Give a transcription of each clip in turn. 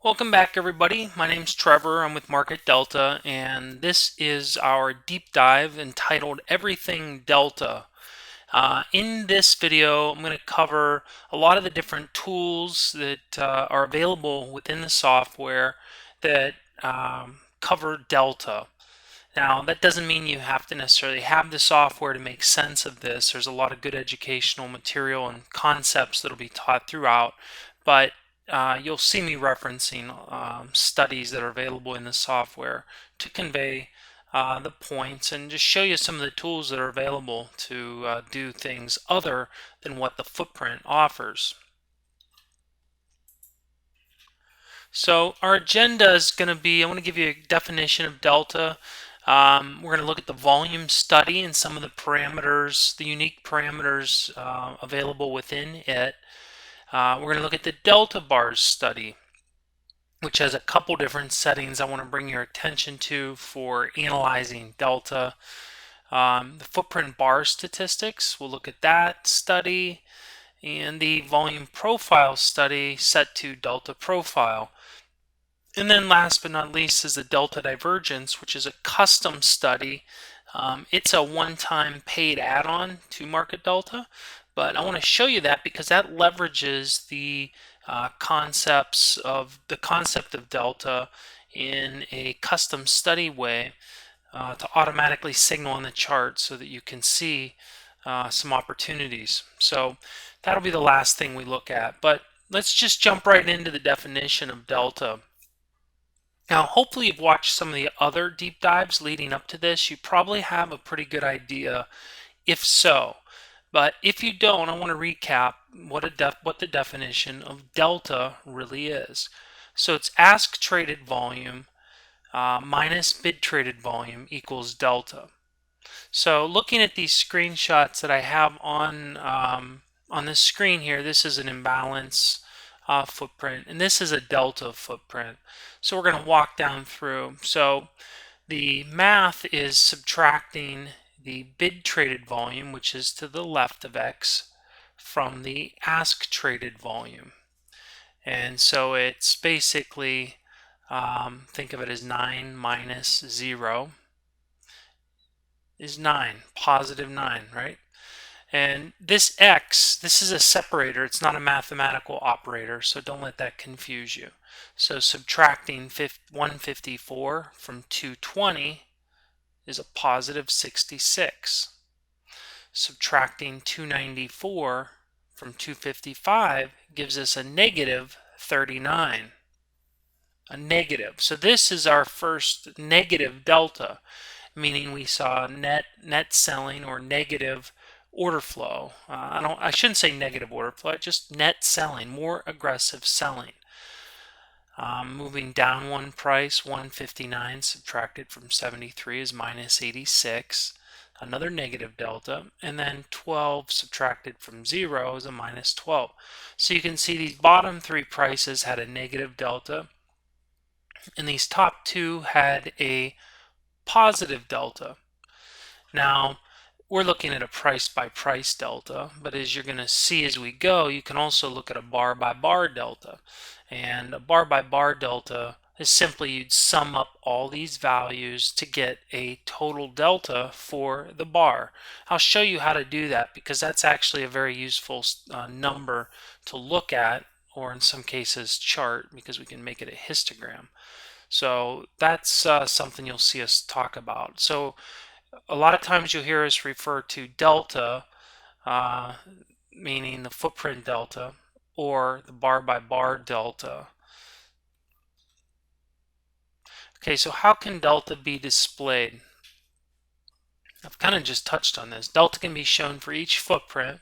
Welcome back, everybody. My name's Trevor. I'm with Market Delta, and this is our deep dive entitled Everything Delta. In this video, I'm going to cover a lot of the different tools that are available within the software that cover Delta. Now, that doesn't mean you have to necessarily have the software to make sense of this. There's a lot of good educational material and concepts that'll be taught throughout, but you'll see me referencing studies that are available in the software to convey the points and just show you some of the tools that are available to do things other than what the footprint offers. So our agenda is going to be, I want to give you a definition of delta. We're going to look at the volume study and some of the parameters, the unique parameters available within it. We're going to look at the delta bars study, which has a couple different settings I want to bring your attention to for analyzing delta. The footprint bar statistics, we'll look at that study, and the volume profile study set to delta profile. And then last but not least is the delta divergence, which is a custom study. It's a one-time paid add-on to Market Delta, but I want to show you that because that leverages the concept of delta in a custom study way to automatically signal on the chart so that you can see some opportunities. So that'll be the last thing we look at. But let's just jump right into the definition of delta. Now, hopefully you've watched some of the other deep dives leading up to this. You probably have a pretty good idea if so. But if you don't, I want to recap what the definition of delta really is. So it's ask traded volume minus bid traded volume equals delta. So looking at these screenshots that I have on this screen here, this is an imbalance footprint, and this is a delta footprint. So we're going to walk down through. So the math is subtracting the bid traded volume, which is to the left of X, from the ask traded volume. And so it's basically, think of it as 9 minus 0 is 9, positive 9, right? And this X, this is a separator. It's not a mathematical operator, so don't let that confuse you. So subtracting 154 from 220 is a positive 66. Subtracting 294 from 255 gives us a negative 39. A negative. So this is our first negative delta, meaning we saw net selling or negative order flow. I shouldn't say negative order flow, just net selling, more aggressive selling. Moving down one price, 159 subtracted from 73 is minus 86, another negative delta, and then 12 subtracted from 0 is a minus 12. So you can see these bottom three prices had a negative delta, and these top two had a positive delta. Now, we're looking at a price by price delta, but as you're going to see as we go, you can also look at a bar by bar delta. And a bar by bar delta is simply you'd sum up all these values to get a total delta for the bar. I'll show you how to do that because that's actually a very useful number to look at, or in some cases chart, because we can make it a histogram. So that's something you'll see us talk about. So a lot of times you'll hear us refer to delta, meaning the footprint delta, or the bar by bar delta. Okay, so how can delta be displayed? I've kind of just touched on this. Delta can be shown for each footprint,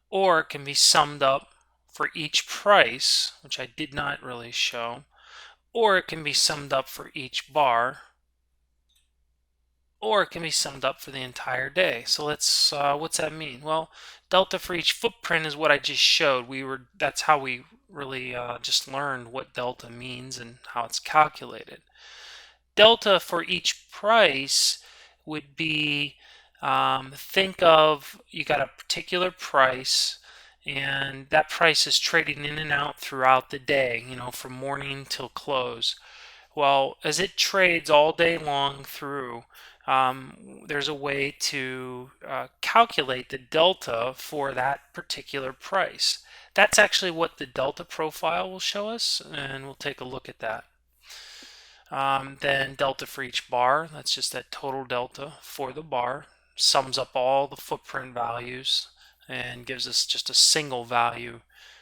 or it can be summed up for each price, which I did not really show, or it can be summed up for each bar, or it can be summed up for the entire day. So let's, what's that mean? Well, delta for each footprint is what I just showed. That's how we really just learned what delta means and how it's calculated. Delta for each price would be, think of, you got a particular price and that price is trading in and out throughout the day, from morning till close. Well, as it trades all day long through, there's a way to calculate the delta for that particular price. That's actually what the delta profile will show us, and we'll take a look at that. Then delta for each bar, that's just that total delta for the bar, sums up all the footprint values and gives us just a single value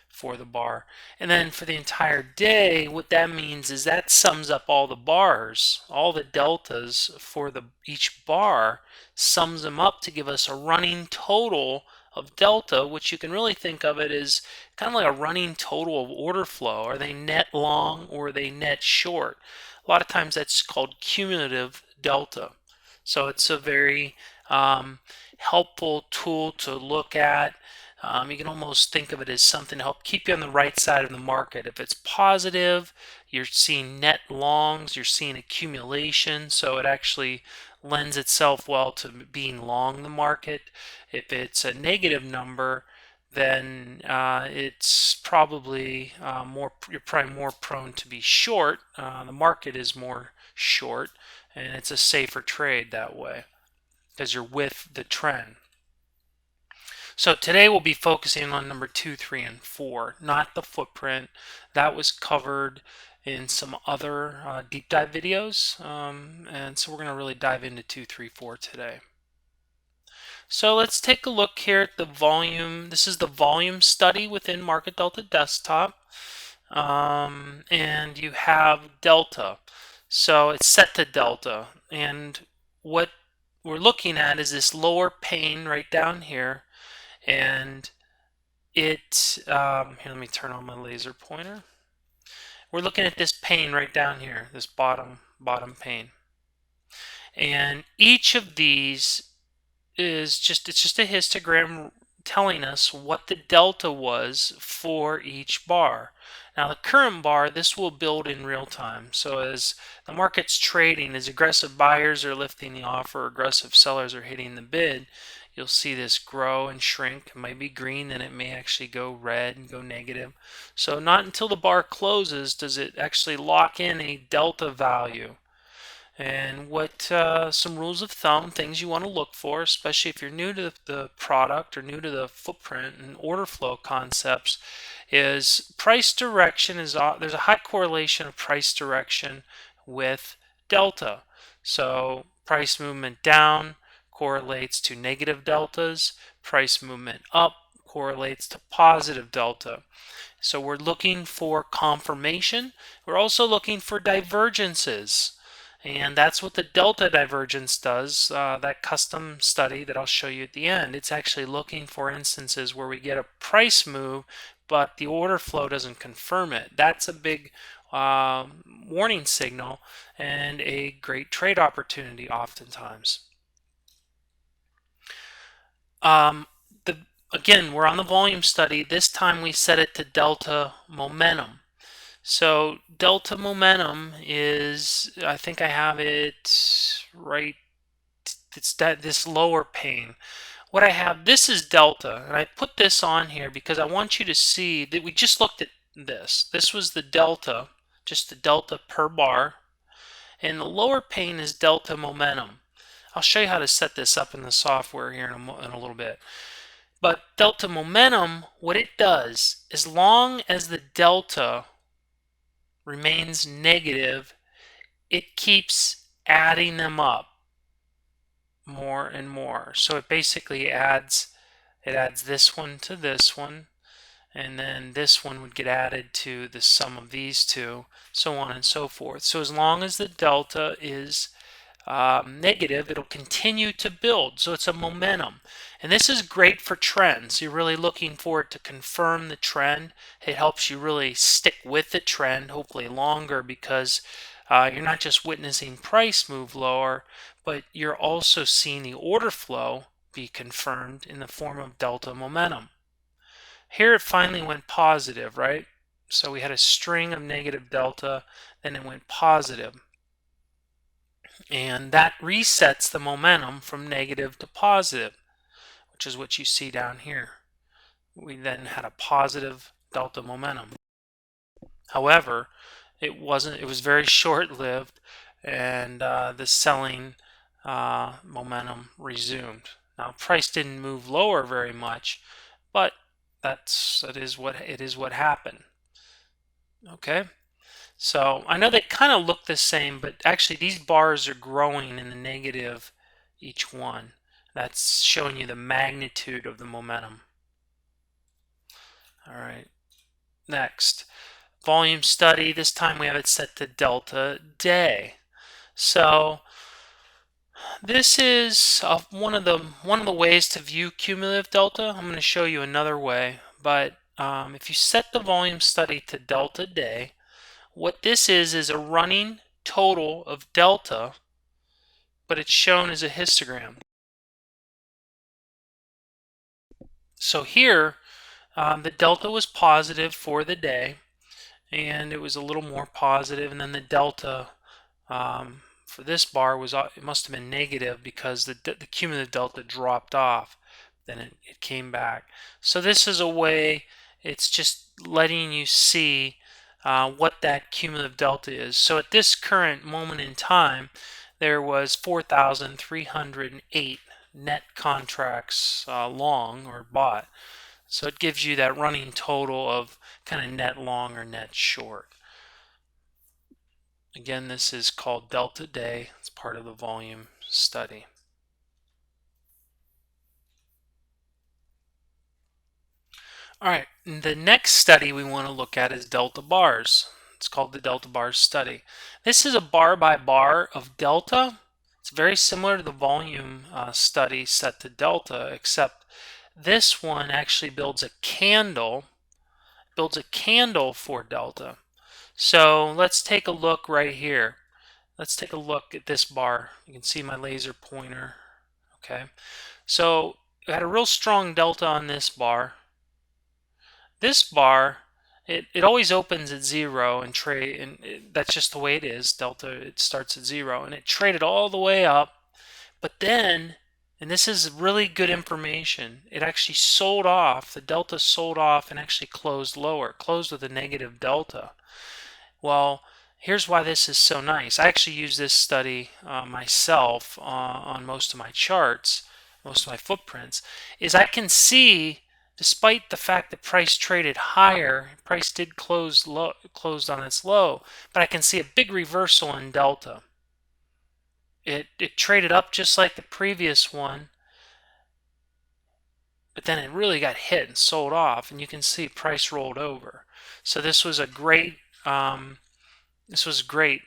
for the bar. And then for the entire day, what that means is that sums up all the bars, all the deltas for each bar, sums them up to give us a running total of delta, which you can really think of it as kind of like a running total of order flow. Are they net long or are they net short? A lot of times that's called cumulative delta. So it's a very helpful tool to look at. You can almost think of it as something to help keep you on the right side of the market. If it's positive, you're seeing net longs, you're seeing accumulation, so it actually lends itself well to being long the market. If it's a negative number, then it's probably you're probably more prone to be short. The market is more short, and it's a safer trade that way because you're with the trend. So today we'll be focusing on number 2, 3, and 4, not the footprint. That was covered in some other deep dive videos, and so we're going to really dive into 2, 3, 4 today. So let's take a look here at the volume. This is the volume study within Market Delta Desktop, and you have delta. So it's set to delta, and what we're looking at is this lower pane right down here, and it here, let me turn on my laser pointer. We're looking at this pane right down here, this bottom pane, and each of these is just a histogram telling us what the delta was for each bar. Now the current bar, this will build in real time. So as the market's trading, as aggressive buyers are lifting the offer, aggressive sellers are hitting the bid, you'll see this grow and shrink. It might be green, then it may actually go red and go negative. So not until the bar closes does it actually lock in a delta value. And what some rules of thumb, things you want to look for, especially if you're new to the product or new to the footprint and order flow concepts, is price direction. There's a high correlation of price direction with delta. So price movement down correlates to negative deltas. Price movement up correlates to positive delta. So we're looking for confirmation. We're also looking for divergences. And that's what the delta divergence does, that custom study that I'll show you at the end. It's actually looking for instances where we get a price move, but the order flow doesn't confirm it. That's a big warning signal and a great trade opportunity oftentimes. Again, we're on the volume study. This time we set it to delta momentum. So delta momentum is, I think I have it right, it's this lower pane. What I have, this is delta, and I put this on here because I want you to see that we just looked at this. This was the delta, just the delta per bar, and the lower pane is delta momentum. I'll show you how to set this up in the software here in a little bit. But delta momentum, what it does, as long as the delta remains negative, it keeps adding them up more and more. So it basically adds this one to this one, and then this one would get added to the sum of these two, so on and so forth. So as long as the delta is negative, it'll continue to build. So it's a momentum. And this is great for trends. You're really looking for it to confirm the trend. It helps you really stick with the trend, hopefully longer, because you're not just witnessing price move lower, but you're also seeing the order flow be confirmed in the form of delta momentum. Here it finally went positive, right? So we had a string of negative delta, then it went positive. And that resets the momentum from negative to positive, which is what you see down here. we then had a positive delta momentum. However, it wasn't. It was very short-lived, and the selling momentum resumed. Now, price didn't move lower very much, but it is what happened. Okay, so I know they kind of look the same, but actually these bars are growing in the negative, each one. That's showing you the magnitude of the momentum. All right, next. Volume study. This time we have it set to delta day. So this is one of the ways to view cumulative delta. I'm going to show you another way, but if you set the volume study to delta day, what this is a running total of delta, but it's shown as a histogram. So here, the delta was positive for the day, and it was a little more positive, and then the delta for this bar was, it must have been negative because the cumulative delta dropped off. Then it came back. So this is a way, it's just letting you see what that cumulative delta is. So at this current moment in time, there was 4,308 net contracts long or bought. So it gives you that running total of kind of net long or net short. Again, this is called delta day. It's part of the volume study. All right, the next study we want to look at is delta bars. It's called the delta bars study. This is a bar by bar of delta. It's very similar to the volume study set to delta, except this one actually builds a candle for delta. So let's take a look right here. Let's take a look at this bar. You can see my laser pointer. Okay, so we had a real strong delta on this bar. This bar, it always opens at 0 and trade, and that's just the way it is. Delta, it starts at 0, and it traded all the way up. But then, and this is really good information, it actually sold off. The delta sold off and actually closed lower, closed with a negative delta. Well, here's why this is so nice. I actually use this study myself on most of my charts, most of my footprints, is I can see, despite the fact that price traded higher, price did closed on its low, but I can see a big reversal in delta. It traded up just like the previous one, but then it really got hit and sold off, and you can see price rolled over. So this was a great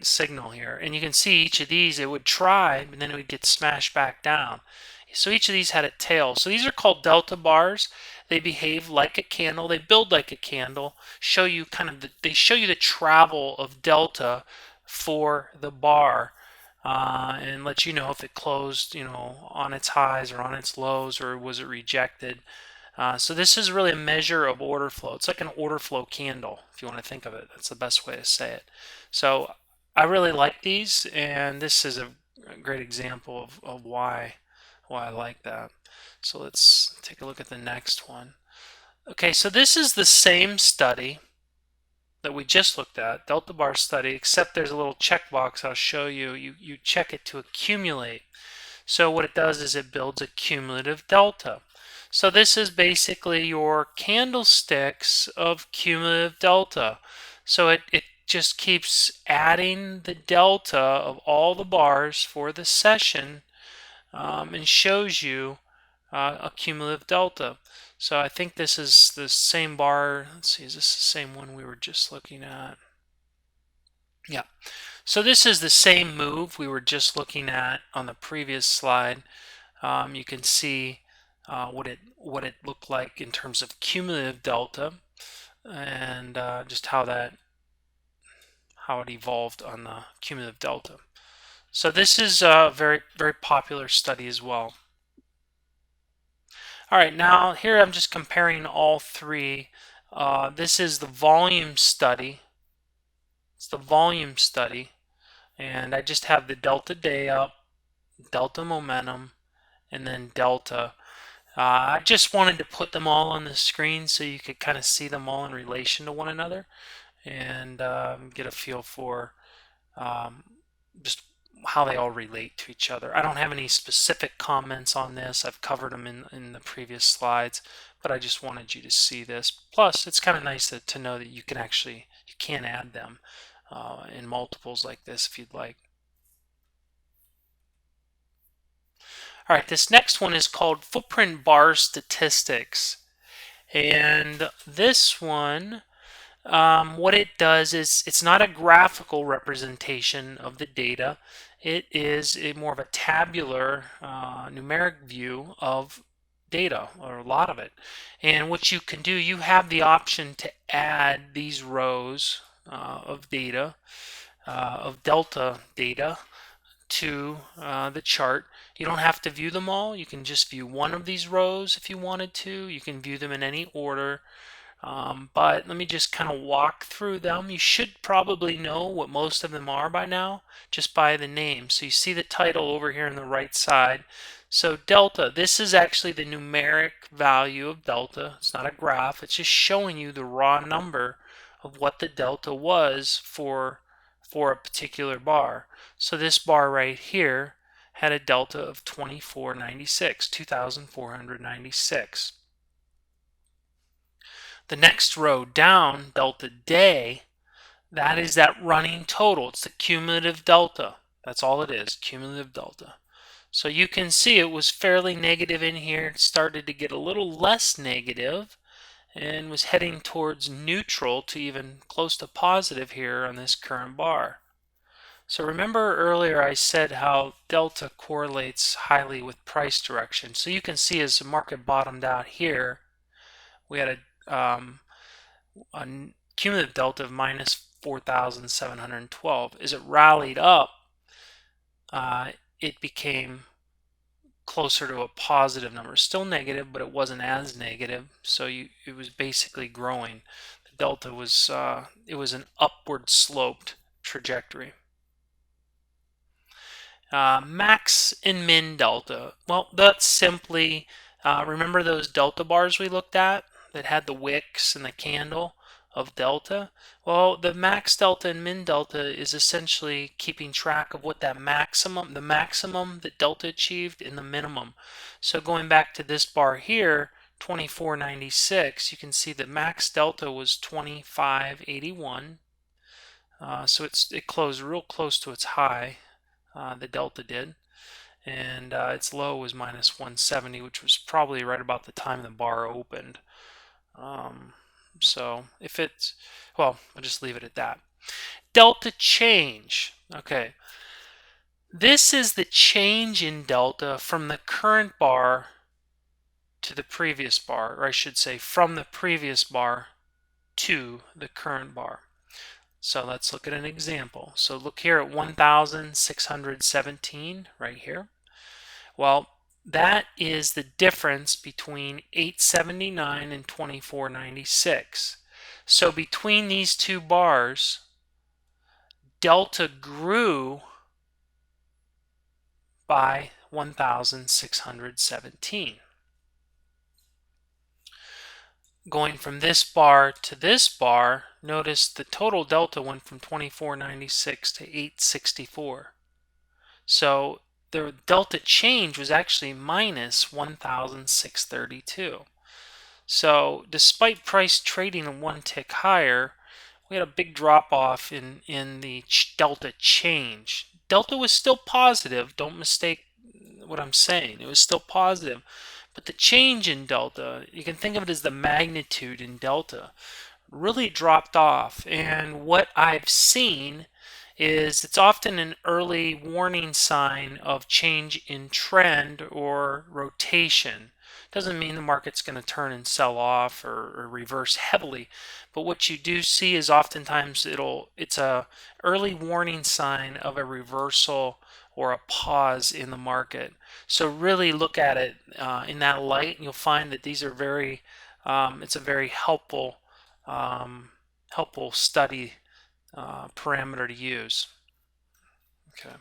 signal here, and you can see each of these, it would try, but then it would get smashed back down. So each of these had a tail. So these are called delta bars. They behave like a candle. They build like a candle. Show you they show you the travel of delta for the bar, and let you know if it closed, on its highs or on its lows, or was it rejected. So this is really a measure of order flow. It's like an order flow candle, if you want to think of it. That's the best way to say it. So I really like these, and this is a great example of why I like that. So let's take a look at the next one. Okay, so this is the same study that we just looked at, delta bar study, except there's a little checkbox I'll show you. You check it to accumulate. So what it does is it builds a cumulative delta. So this is basically your candlesticks of cumulative delta. So it just keeps adding the delta of all the bars for the session, and shows you a cumulative delta. So I think this is the same bar. Let's see, is this the same one we were just looking at? Yeah. So this is the same move we were just looking at on the previous slide. You can see what it looked like in terms of cumulative delta, and just how it evolved on the cumulative delta. So this is a very, very popular study as well. All right, now here I'm just comparing all three. This is the volume study. It's the volume study, and I just have the delta day up, delta momentum, and then delta. I just wanted to put them all on the screen so you could kind of see them all in relation to one another and get a feel for um, just how they all relate to each other. I don't have any specific comments on this. I've covered them in the previous slides, but I just wanted you to see this. Plus, it's kind of nice to know that you can add them in multiples like this if you'd like. All right, this next one is called footprint bar statistics. And this one, what it does is it's not a graphical representation of the data. It is more of a tabular numeric view of data, or a lot of it. And what you can do, you have the option to add these rows of data, of delta data, to the chart. You don't have to view them all. You can just view one of these rows if you wanted to. You can view them in any order. But let me just kind of walk through them. You should probably know what most of them are by now, just by the name. So you see the title over here on the right side. So delta, this is actually the numeric value of delta. It's not a graph. It's just showing you the raw number of what the delta was for a particular bar. So this bar right here had a delta of 2496, 2496. The next row down, delta day, that is that running total. It's the cumulative delta. That's all it is, cumulative delta. So you can see it was fairly negative in here. It started to get a little less negative and was heading towards neutral to even close to positive here on this current bar. So remember earlier I said how delta correlates highly with price direction. So you can see as the market bottomed out here, we had a cumulative delta of minus 4,712. As it rallied up, it became closer to a positive number. Still negative, but it wasn't as negative. So it was basically growing. The delta was it was an upward sloped trajectory. Max and min delta. Well, that's simply, remember those delta bars we looked at that had the wicks and the candle of delta? Well, the max delta and min delta is essentially keeping track of what the maximum that delta achieved and the minimum. So going back to this bar here, 2496, you can see the max delta was 2581. So it closed real close to its high. The delta did, and its low was minus 170, which was probably right about the time the bar opened. So if it's, well, I'll just leave it at that. Delta change. Okay, this is the change in delta from the current bar to the previous bar, or I should say from the previous bar to the current bar. So let's look at an example. So look here at 1,617 right here. Well, that is the difference between 879 and 2496. So between these two bars, delta grew by 1,617. Going from this bar to this bar, notice the total delta went from 2496 to 864. So the delta change was actually minus 1,632. So despite price trading one tick higher, we had a big drop off in the delta change. Delta was still positive. Don't mistake what I'm saying. It was still positive. But the change in delta, you can think of it as the magnitude in delta, really dropped off. And what I've seen is it's often an early warning sign of change in trend or rotation. Doesn't mean the market's going to turn and sell off or reverse heavily, but what you do see is oftentimes it's a early warning sign of a reversal or a pause in the market. So really look at it in that light, and you'll find that these are it's a very helpful study parameter to use. Okay.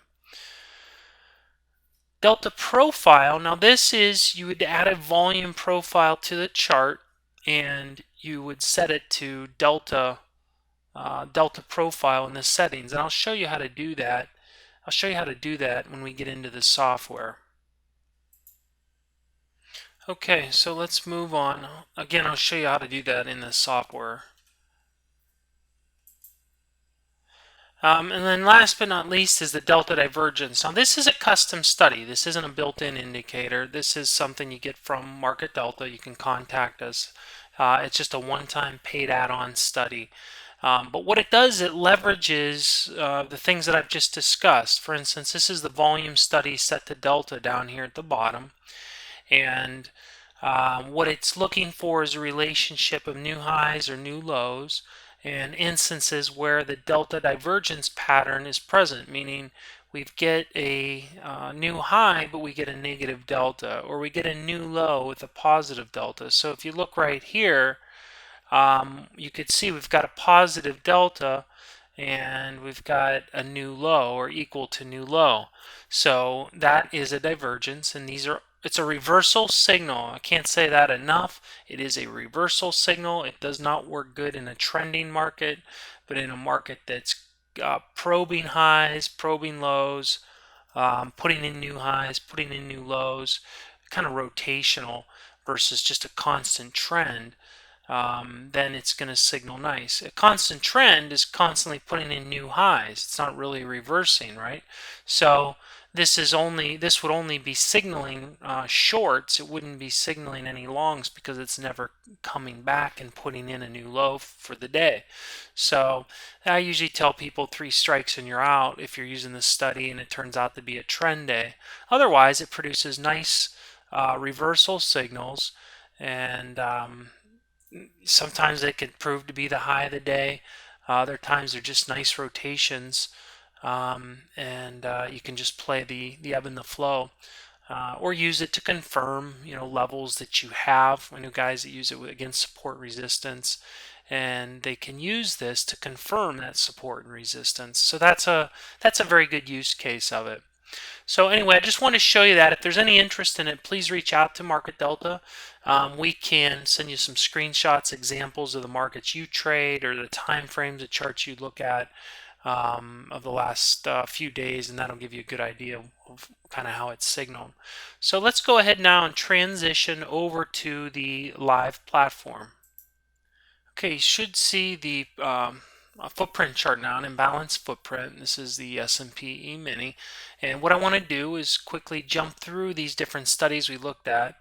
Delta profile, now this is, you would add a volume profile to the chart and you would set it to delta profile in the settings, and I'll show you how to do that. I'll show you how to do that when we get into the software. Okay, so let's move on. Again, I'll show you how to do that in the software. And then last but not least is the delta divergence. Now this is a custom study. This isn't a built-in indicator. This is something you get from Market Delta. You can contact us. It's just a one-time paid add-on study. But what it does, it leverages the things that I've just discussed. For instance, this is the volume study set to delta down here at the bottom. And what it's looking for is a relationship of new highs or new lows and instances where the delta divergence pattern is present, meaning we get a new high but we get a negative delta, or we get a new low with a positive delta. So if you look right here, you could see we've got a positive delta and we've got a new low or equal to new low. So that is a divergence, and it's a reversal signal. I can't say that enough. It is a reversal signal. It does not work good in a trending market, but in a market that's probing highs, probing lows, putting in new highs, putting in new lows, kind of rotational versus just a constant trend, then it's going to signal nice. A constant trend is constantly putting in new highs. It's not really reversing, right? So this would only be signaling shorts. It wouldn't be signaling any longs because it's never coming back and putting in a new low for the day. So I usually tell people 3 strikes and you're out if you're using this study and it turns out to be a trend day. Otherwise, it produces nice reversal signals, and sometimes they could prove to be the high of the day. Other times they're just nice rotations, and you can just play the ebb and the flow, or use it to confirm levels that you have. I know guys that use it against support resistance, and they can use this to confirm that support and resistance. So that's a very good use case of it. So anyway, I just want to show you that. If there's any interest in it, please reach out to Market Delta. We can send you some screenshots, examples of the markets you trade or the time frames, the charts you look at of the last few days, and that'll give you a good idea of kind of how it's signaled. So let's go ahead now and transition over to the live platform. Okay, you should see the a footprint chart now, an imbalance footprint. This is the S&P E-mini. And what I want to do is quickly jump through these different studies we looked at.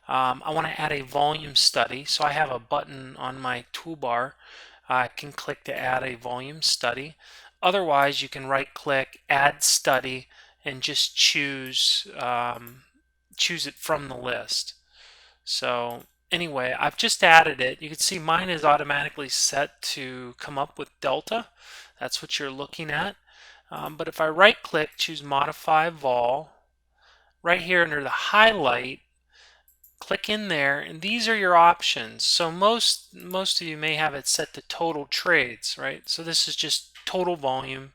I want to add a volume study. So I have a button on my toolbar. I can click to add a volume study. Otherwise, you can right click, add study, and just choose it from the list. So anyway, I've just added it. You can see mine is automatically set to come up with delta. That's what you're looking at. But if I right click, choose modify vol, right here under the highlight, click in there, and these are your options. So most of you may have it set to total trades, right? So this is just total volume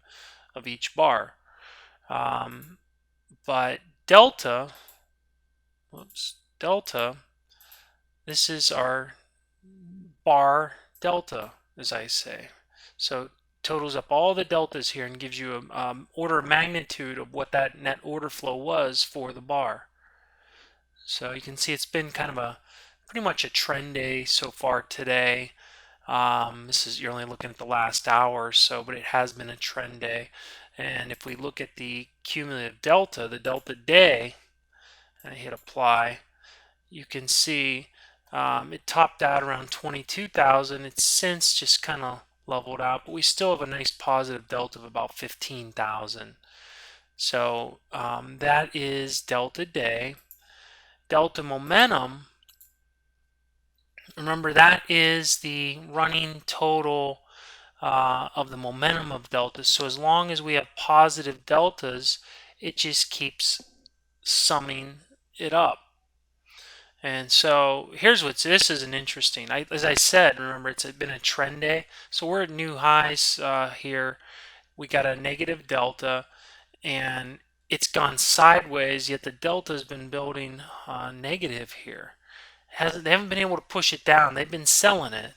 of each bar. But delta, this is our bar delta, as I say. So totals up all the deltas here and gives you an order of magnitude of what that net order flow was for the bar. So you can see it's been kind of pretty much a trend day so far today. You're only looking at the last hour or so, but it has been a trend day. And if we look at the cumulative delta, the delta day, and I hit apply, you can see it topped out around 22,000. It's since just kind of leveled out, but we still have a nice positive delta of about 15,000. So that is delta day. Delta momentum, remember, that is the running total of the momentum of deltas. So as long as we have positive deltas, it just keeps summing it up. And so this is an interesting, as I said, remember it's been a trend day. So we're at new highs here. We got a negative delta, and it's gone sideways, yet the delta has been building negative here. They haven't been able to push it down. They've been selling it,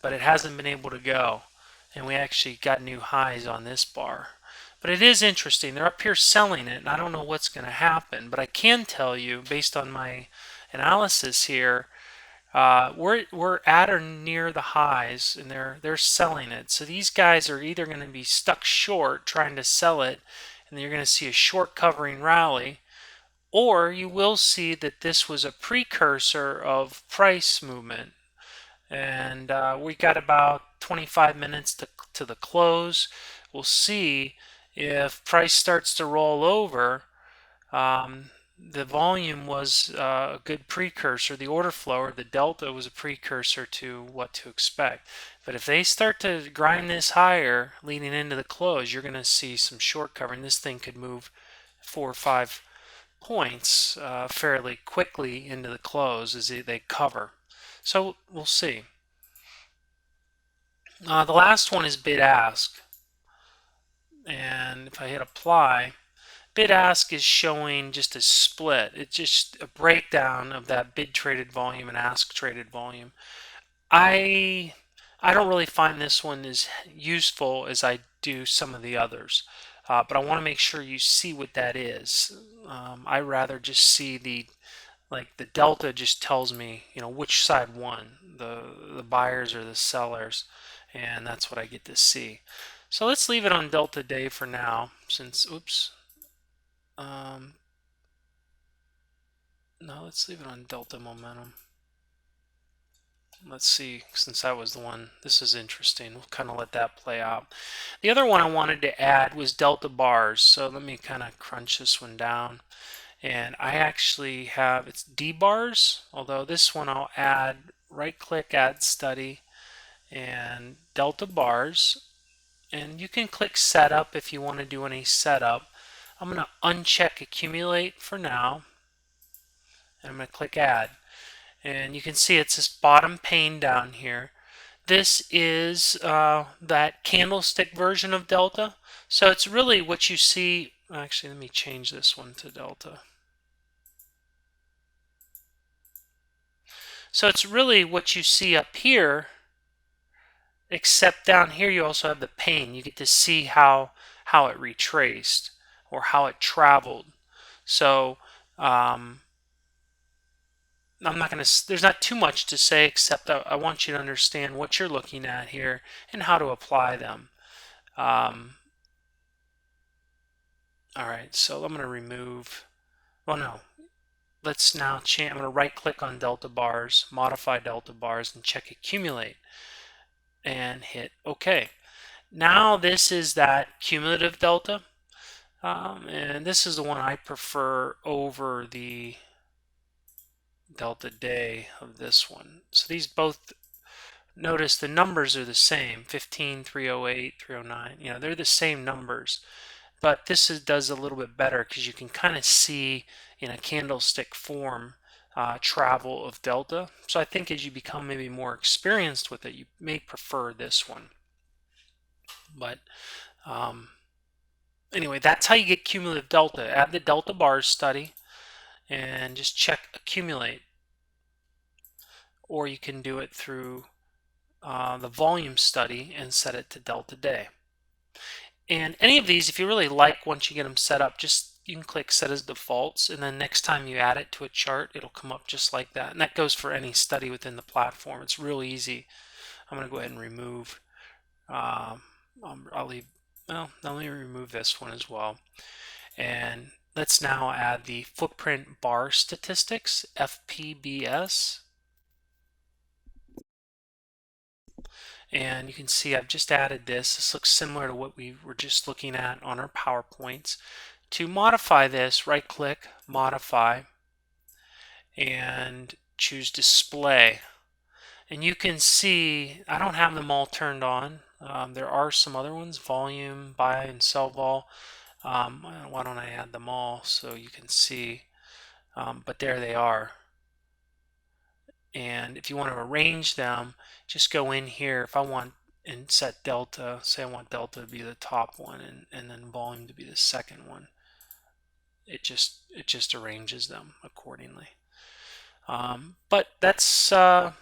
but it hasn't been able to go. And we actually got new highs on this bar. But it is interesting. They're up here selling it, and I don't know what's going to happen. But I can tell you, based on my analysis here, we're at or near the highs, and they're selling it. So these guys are either going to be stuck short trying to sell it, and you're going to see a short covering rally, or you will see that this was a precursor of price movement. And we got about 25 minutes to the close. We'll see if price starts to roll over. The volume was a good precursor. The order flow or the delta was a precursor to what to expect. But if they start to grind this higher leading into the close, you're going to see some short covering. This thing could move 4 or 5 points fairly quickly into the close as they cover. So we'll see. The last one is bid ask. And if I hit apply, bid ask is showing just a split. It's just a breakdown of that bid traded volume and ask traded volume. I don't really find this one as useful as I do some of the others. But I want to make sure you see what that is. I rather just see the delta just tells me, which side won, the buyers or the sellers, and that's what I get to see. So let's leave it on delta day for now, since no, let's leave it on delta momentum. Let's see, since that was the one, this is interesting. We'll kind of let that play out. The other one I wanted to add was delta bars. So let me kind of crunch this one down. And I actually have, it's D bars, although this one I'll add, right click, add study, and delta bars. And you can click setup if you want to do any setup. I'm going to uncheck accumulate for now. And I'm going to click add. And you can see it's this bottom pane down here. This is that candlestick version of delta. So it's really what you see. Actually, let me change this one to delta. So it's really what you see up here, except down here you also have the pane. You get to see how it retraced or how it traveled. So I'm not going to, there's not too much to say, except I want you to understand what you're looking at here and how to apply them. All right, so I'm going to remove, well, no, let's now change. I'm going to right click on delta bars, modify delta bars, and check accumulate and hit OK. Now this is that cumulative delta, and this is the one I prefer over the delta day of this one. So these both, notice the numbers are the same, 15, 308, 309, they're the same numbers. But this does a little bit better because you can kind of see in a candlestick form travel of delta. So I think as you become maybe more experienced with it, you may prefer this one. But anyway, that's how you get cumulative delta. Add the delta bars study and just check accumulate. Or you can do it through the volume study and set it to delta day. And any of these, if you really like, once you get them set up, you can click set as defaults, and then next time you add it to a chart, it'll come up just like that. And that goes for any study within the platform. It's real easy. I'm going to go ahead and remove. I'll leave. Well, let me remove this one as well. And let's now add the footprint bar statistics, FPBS. And you can see I've just added this. This looks similar to what we were just looking at on our PowerPoints. To modify this, right click, modify, and choose display. And you can see I don't have them all turned on. There are some other ones, volume, buy and sell vol. Why don't I add them all so you can see? But there they are. And if you want to arrange them, just go in here. If I want and set delta, say I want delta to be the top one and then volume to be the second one. it just arranges them accordingly. But that's how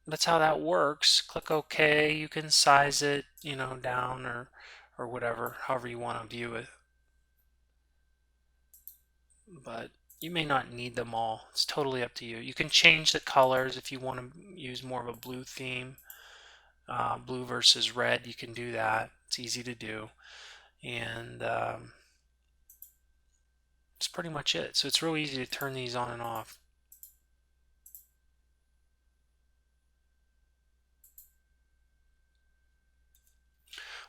that works. Click OK. You can size it, down or whatever, however you want to view it. But you may not need them all. It's totally up to you. You can change the colors if you want to use more of a blue theme, blue versus red. You can do that. It's easy to do, and that's pretty much it. So it's real easy to turn these on and off.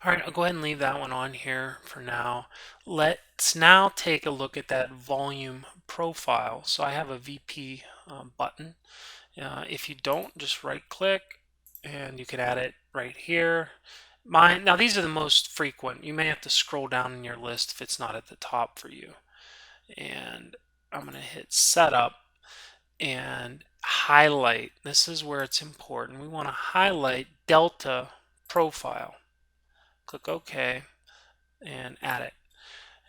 All right, I'll go ahead and leave that one on here for now. Let's now take a look at that volume profile. So I have a VP button. If you don't, just right click and you can add it right here. Now these are the most frequent. You may have to scroll down in your list if it's not at the top for you. And I'm going to hit setup and highlight. This is where it's important. We want to highlight Delta profile. Click OK and add it.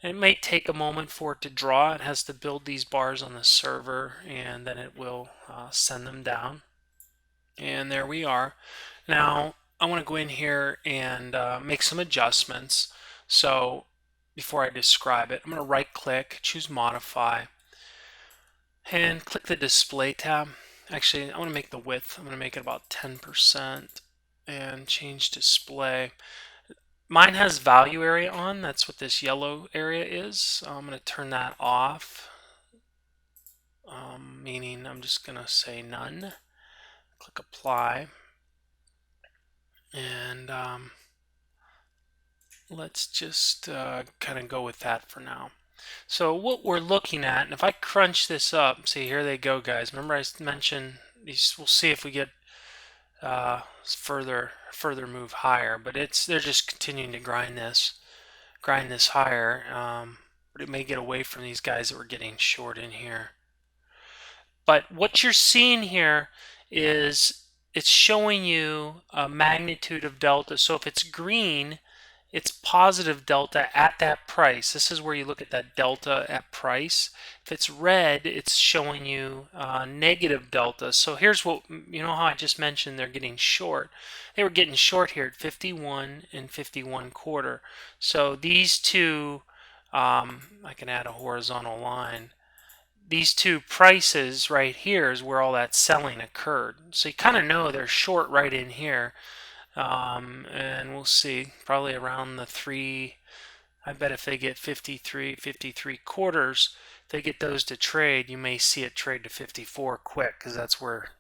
It may take a moment for it to draw. It has to build these bars on the server and then it will send them down. And there we are. Now I want to go in here and make some adjustments. So before I describe it, I'm going to right click, choose modify, and click the display tab. Actually, I want to make the width. I'm going to make it about 10% and change display. Mine has value area on. That's what this yellow area is. So I'm going to turn that off, meaning I'm just going to say none. Click apply. And let's just kind of go with that for now. So what we're looking at, and if I crunch this up, see here they go, guys. Remember I mentioned these. We'll see if we get further move higher, but they're just continuing to grind this higher. But it may get away from these guys that were getting short in here. But what you're seeing here is it's showing you a magnitude of delta. So if it's green, it's positive delta at that price. This is where you look at that delta at price. If it's red, it's showing you negative delta. So here's what, you know how I just mentioned they're getting short. They were getting short here at 51 and 51 1/4. So these two, I can add a horizontal line. These two prices right here is where all that selling occurred. So you kind of know they're short right in here. And we'll see, probably around the 3. I bet if they get 53, 53 1/4, if they get those to trade, you may see it trade to 54 quick, because that's where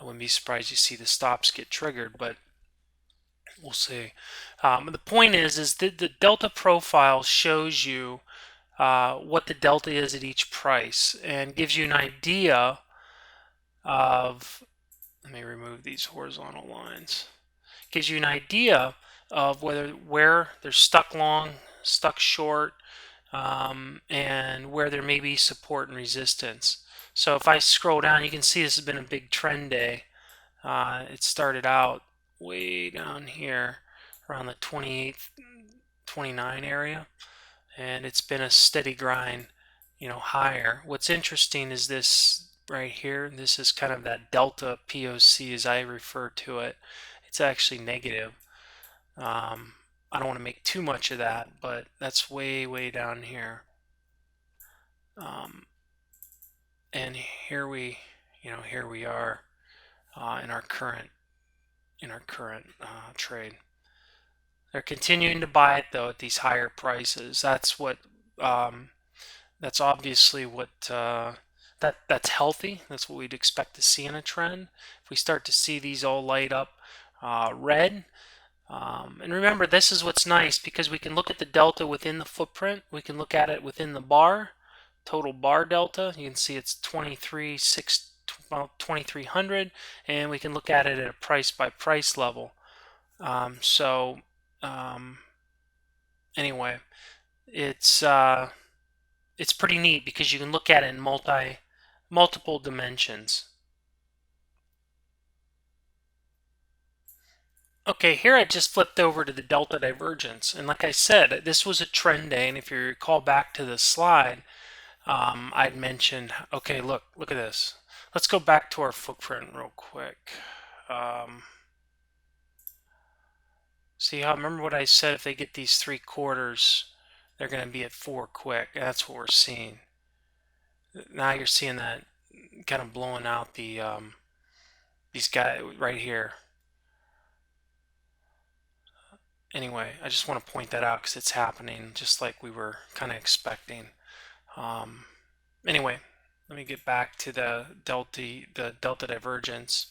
I wouldn't be surprised you see the stops get triggered, but we'll see. The point is that the delta profile shows you what the delta is at each price and gives you an idea of, let me remove these horizontal lines, gives you an idea of where they're stuck long, stuck short, and where there may be support and resistance. So if I scroll down, you can see this has been a big trend day. It started out way down here around the 28, 29 area, and it's been a steady grind, higher. What's interesting is this right here. This is kind of that delta POC as I refer to it. It's actually negative. I don't want to make too much of that, but that's way down here. And here we are in our current trade. They're continuing to buy it though at these higher prices. That's what. That's obviously what that's healthy. That's what we'd expect to see in a trend. If we start to see these all light up red. And remember, this is what's nice, because we can look at the delta within the footprint. We can look at it within the bar, total bar delta. You can see it's 2300, and we can look at it at a price by price level. Anyway, it's pretty neat because you can look at it in multiple dimensions. Okay, here I just flipped over to the delta divergence, and like I said, this was a trend day, and if you recall back to the slide, I'd mentioned, okay, look at this. Let's go back to our footprint real quick. Um, See how, remember what I said, if they get these 3/4, they're going to be at 4 quick. That's what we're seeing. Now you're seeing that kind of blowing out these guys right here. Anyway, I just want to point that out because it's happening just like we were kind of expecting. Um, anyway, let me get back to the delta divergence.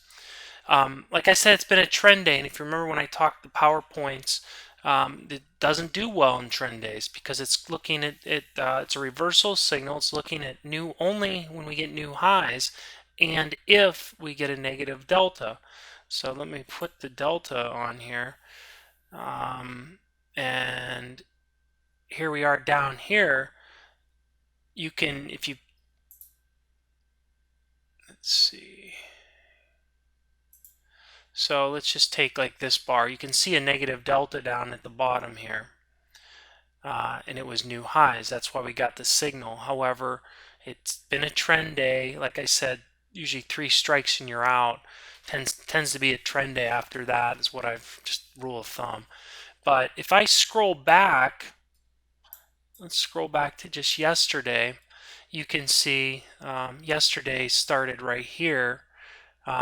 Like I said, it's been a trend day, and if you remember when I talked the PowerPoints, it doesn't do well in trend days because it's looking at it. It's a reversal signal. It's looking at new only when we get new highs, and if we get a negative delta. So let me put the delta on here, and here we are down here. You can, if you, let's see. So let's just take like this bar. You can see a negative delta down at the bottom here. And it was new highs. That's why we got the signal. However, it's been a trend day. Like I said, usually 3 strikes and you're out. Tends to be a trend day after that is what I've just rule of thumb. But if I scroll back, let's scroll back to just yesterday. You can see yesterday started right here.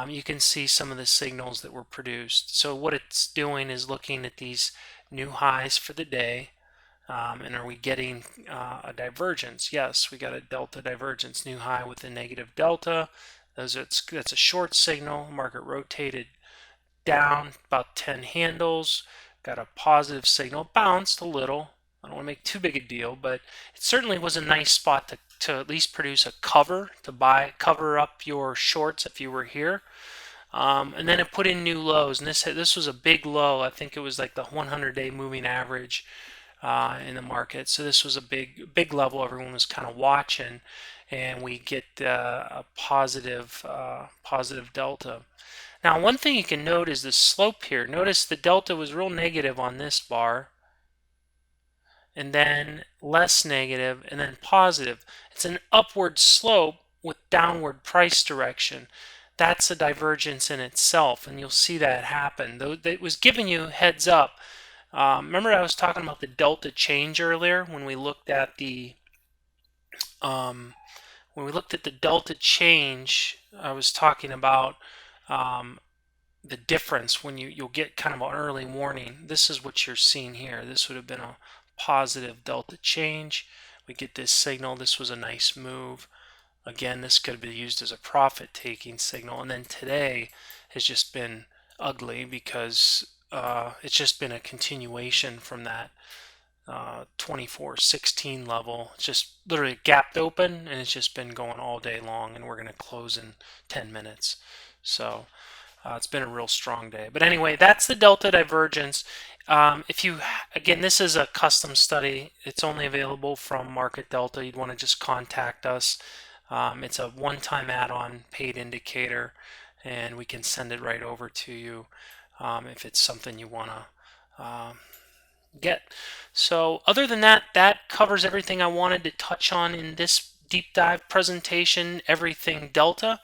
You can see some of the signals that were produced. So what it's doing is looking at these new highs for the day. And are we getting a divergence? Yes, we got a delta divergence, new high with a negative delta. That's a short signal. Market rotated down about 10 handles. Got a positive signal, bounced a little. I don't want to make too big a deal, but it certainly was a nice spot to at least produce a cover, to cover up your shorts if you were here. And then it put in new lows, and this was a big low. I think it was like the 100-day moving average in the market. So this was a big level everyone was kind of watching, and we get a positive delta. Now, one thing you can note is the slope here. Notice the delta was real negative on this bar, and then less negative, and then positive. It's an upward slope with downward price direction. That's a divergence in itself, and you'll see that happen. Though it was giving you heads up. Remember I was talking about the delta change earlier when we looked at the delta change. I was talking about the difference when you'll get kind of an early warning. This is what you're seeing here. This would have been a positive delta change. We get this signal. This was a nice move. Again, this could be used as a profit-taking signal. And then today has just been ugly because it's just been a continuation from that 24.16 level. It's just literally gapped open, and it's just been going all day long, and we're going to close in 10 minutes. So it's been a real strong day. But anyway, that's the delta divergence. Again, this is a custom study. It's only available from Market Delta. You'd want to just contact us. It's a one-time add-on paid indicator, and we can send it right over to you if it's something you want to get. So other than that, that covers everything I wanted to touch on in this deep dive presentation, everything Delta.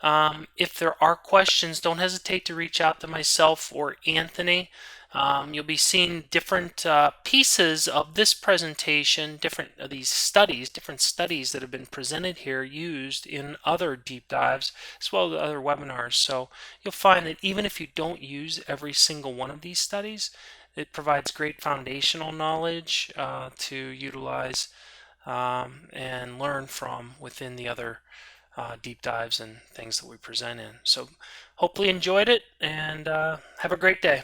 If there are questions, don't hesitate to reach out to myself or Anthony. You'll be seeing different pieces of this presentation, different studies that have been presented here used in other deep dives as well as other webinars. So you'll find that even if you don't use every single one of these studies, it provides great foundational knowledge to utilize and learn from within the other deep dives and things that we present in. So hopefully enjoyed it, and have a great day.